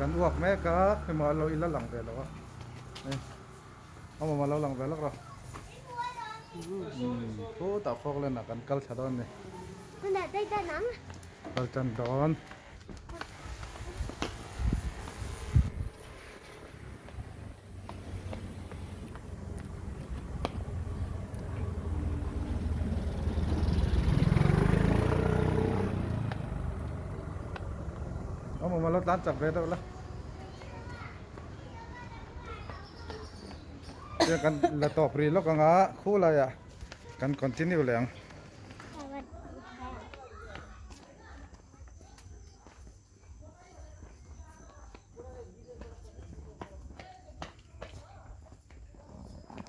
กันอ้วกแม่ก็ให้มาเราอีละหลังไปแล้ววะนี่เอามาเราหลังไปแล้วก็โอ้ตาฟอกเลยนะกันกัลชะดอนนี่ Mana ada tanam? กัลจันดอนเอามาเราตัดจับไปแล้วละเดี๋ยวกันละตอบรีแล้วก็งะคู่อะไรอ่ะกันคอนติเนียแรง Awat.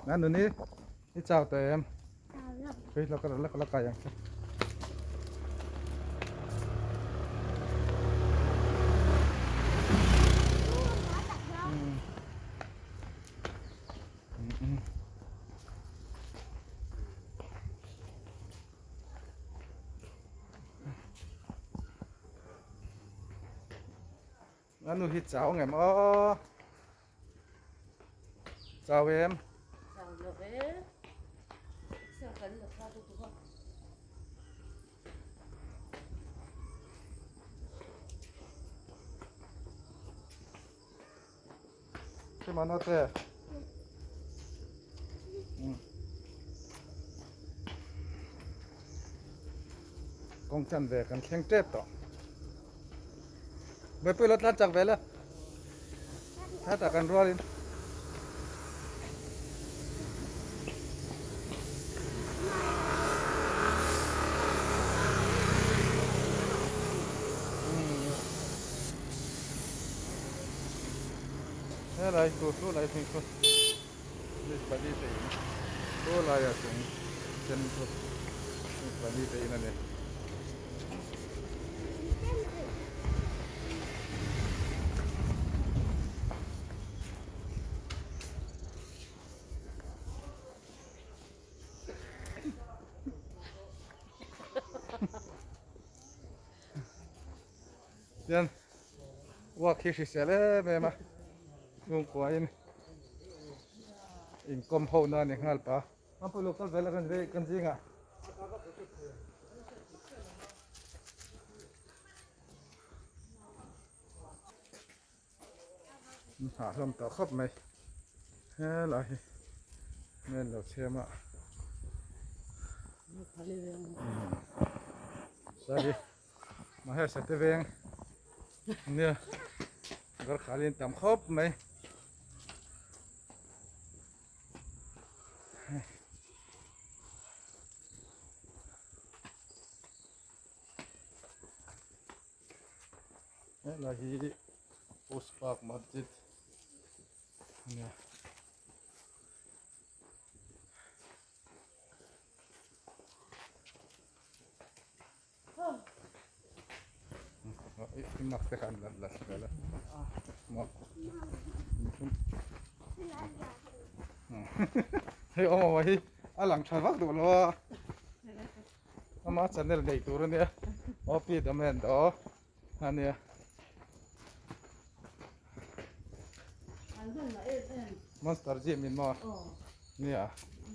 งั้นเดี๋ยวนี้นี่เจ้าเต็ม Tahu. เฮ้ยเราก็เราไก่ยังงั้นหนูฮิตเจ้าไงมั้งเจ้าเอ็ม Sao được đấy? Sao cấn được sao tôi không? ใช่ไหมน้าเต้กองจันเวกันแข่งเจ็บต่อไม่ไปรถลัดจากเวละถ้าตากันรัวลินอะไรตัวอะไรถึงตัวนี่ปฏิเสธตัวอะไรอะถึงเช่นตัวนี่ปฏิเสธนั่นเองยันว่าคิดเสียเลยแม่มาลุงกวายินอินคอมโพนั่นเองฮัลปะมาพูดลูกกันเวลากันเวกันจริงอ่ะหาลมต่อครบไหมเฮ้ยไรแม่เราเชื่อมา Phải lên. สวัสดีมาให้สัตว์เวงเนี่ยก็ขาลินต่ำครบไหมนี่เราที่อุสปากมัสยิดเนี่ย Imak tekan las segala. Mau. Hei om wahai alang chavak tu lo. Ama channel dei turun ya. Opi damen do. Ania. Anh thân là em. Monster gym min mo. Nia.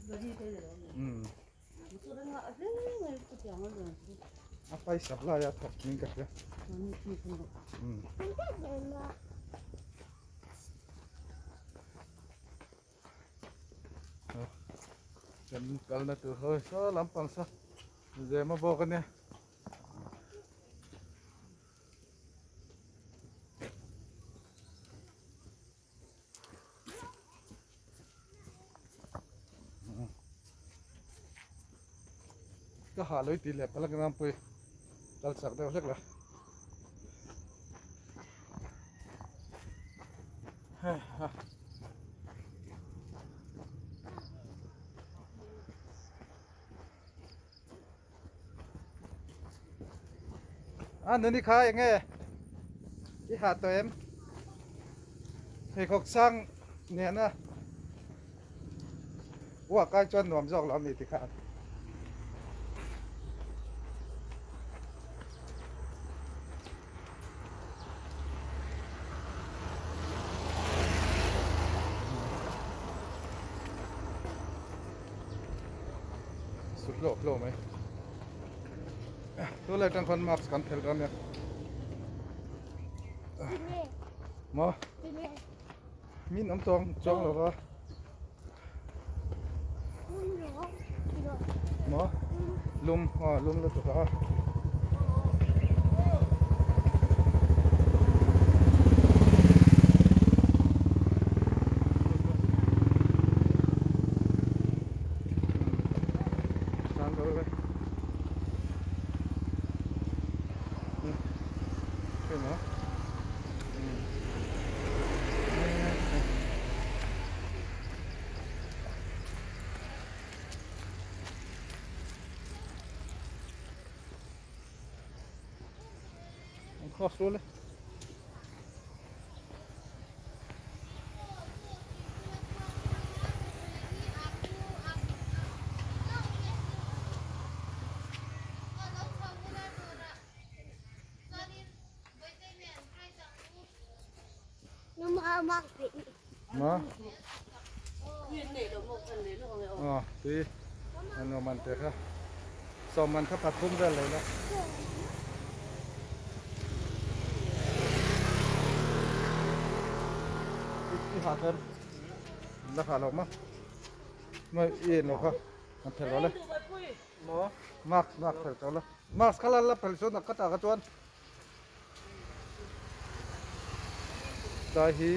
Giờ đi bây giờ. Tôi đang ngại thế này tôi chẳng bao giờ. Apa isabla ya thap min ka ya. Nó như kia không được. Chân kal na tu hơi so lắm pang sa. Giờ mà bo kan ya. Cái hà lối tỉ lệ phải là cái nam pui dal sạc đâu chắc là anh đi khai nghe cái hạt tụi em thì học sang nè nè qua cái chân nằm dọc làm gì thì khai สุดโลกไหมตัวอะไรกันคนมาสกันเทลกันเนี่ย ที่นี่ หมอ ที่นี่ มีน้ำจองหรอวะ คุณหนูที่หนู หมอลุมลุมแล้วตัวเขาตามตัวไปเป็นหมอข้อสู้เลยน้ำมามากสิ หมอ Khuyên để được một phần đến được không ạ? อ๋อตีอันนั้นมันเถอะครับสมมันถ้าปัดทุ่มได้เลยนะที่หาเงินราคาเรามั้งไม่เอ็นหรอกครับมันเถอะเลยหมอมากเถอะเลยมากสกัลลับผลิตนักกระตากระจวนตาหี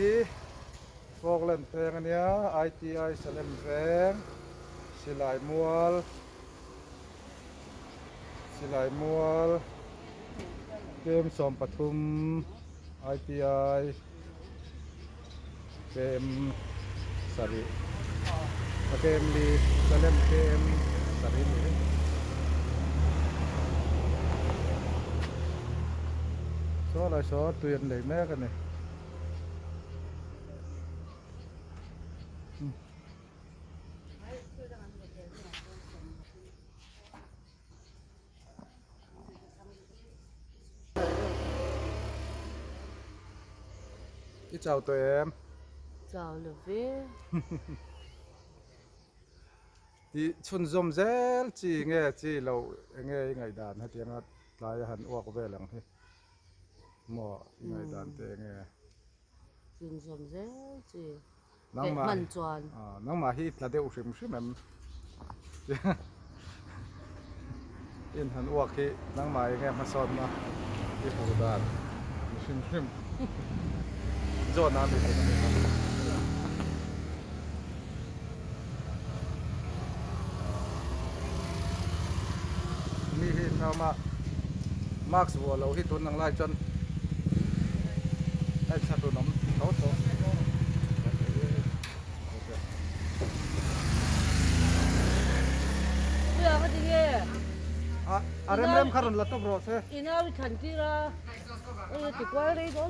ฟอกเล่นเพลงอันเนี้ย ITI สเลมแรงสิลายมัวเกมสมปทุม ITI เกมสรีเกมลีสเลมเกมสรีลีโซ่อะไรโซ่ตัวยันเลยแม่กันเนี่ยที่เจ้าตัวเอง Chào được với ที่ชุนซมเซลจีเงี้ยจีเราเงี้ยไงด่านให้เตียงลายหันออกเวลังที่หมอไงด่านเตียงเงี้ย Dừng dùm dễ chị น้อง Để มา mần tròn น้องมาที่ตาเดียวชิมชิมมันอินหันออกที่น้องมาเงี้ยมาสอนมาที่หูด่านชิมโจน้ำดีมีที่เรามาร์กสัวเราที่ตุนนั่งไล่จนไอ้ชาตุนน้ำเขาโต Bây giờ cái gì nghe rem karon la to bro se Ina bị thần chi ra Ôi thì qua đây đó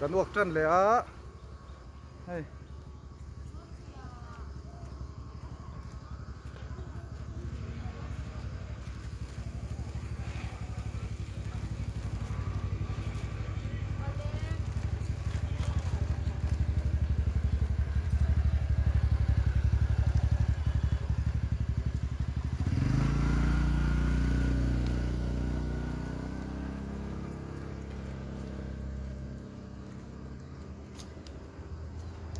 กันอวกจันเลยอ่ะเฮ้ย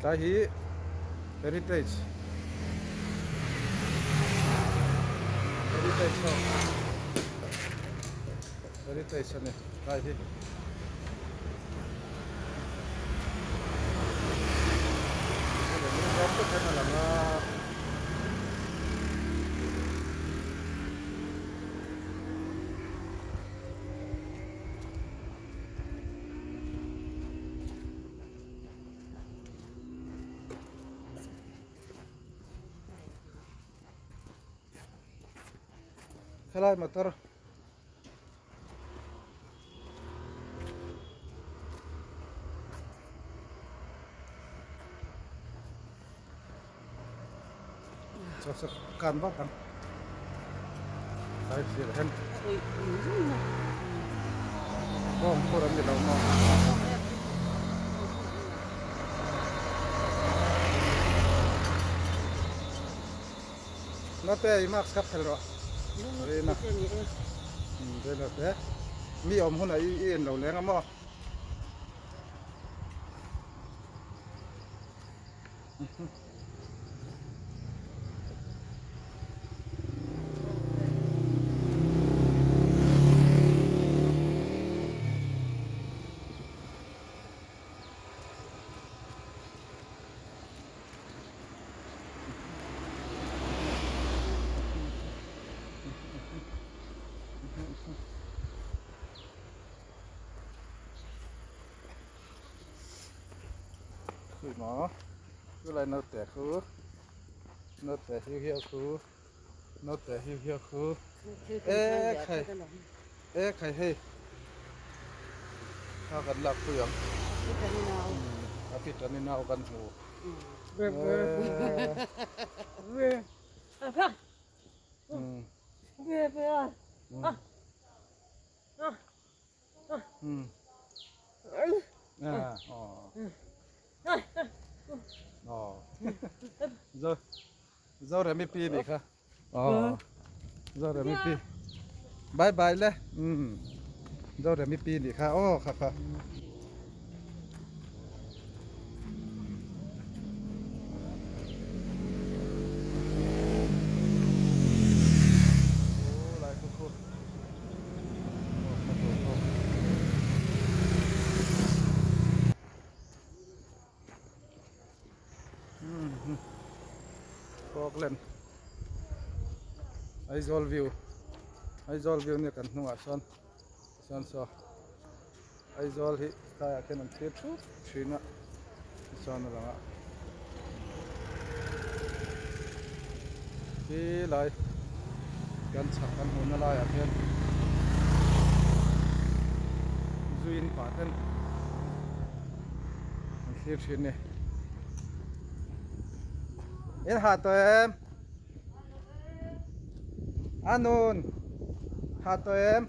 ตาฮี heritage เนาะ heritage เนี่ยตาฮีเดี๋ยวนี้เราก็เป็นอะไรมา خلاص مطر kan bak kan saya sih kan Ôi, ก็พูดอะไรเรามองน่าแต่อีมากสักเท่าไหร่เรียนนะเรียนน่าแต่มีอมหุ่นไอ้เราแรงอ่ะมั้งคือหมอคืออะไรน่าแต่คือน่าแต่เหี้ยวคือน่าแต่เหี้ยวคือ เอ๊ะใครให้ข้ากันหลักเปลืองอาทิตย์นี้นากันหูเว้ยอืมอืมอ๋ออ๋อเจ้าเรไม่ปีนี่ค่ะอ๋อเจ้าเรไม่ปีบายบายเลยเจ้าเรไม่ปีนี่ค่ะอ๋อค่ะค่ะหลายคนบอกเล่นไอซอลวิวเนี่ยกันหัวซ้อนซอไอซอลที่ตายแค่นั้นเทียบชีนะซ้อนอะไรมาที่ไรกันฉักกันหุ่นอะไรอ่ะเพื่อนจุยนป่าเพื่อนเทียบชีนี่เอ็นหาตัวเอ็มอานุนหาตัวเอ็ม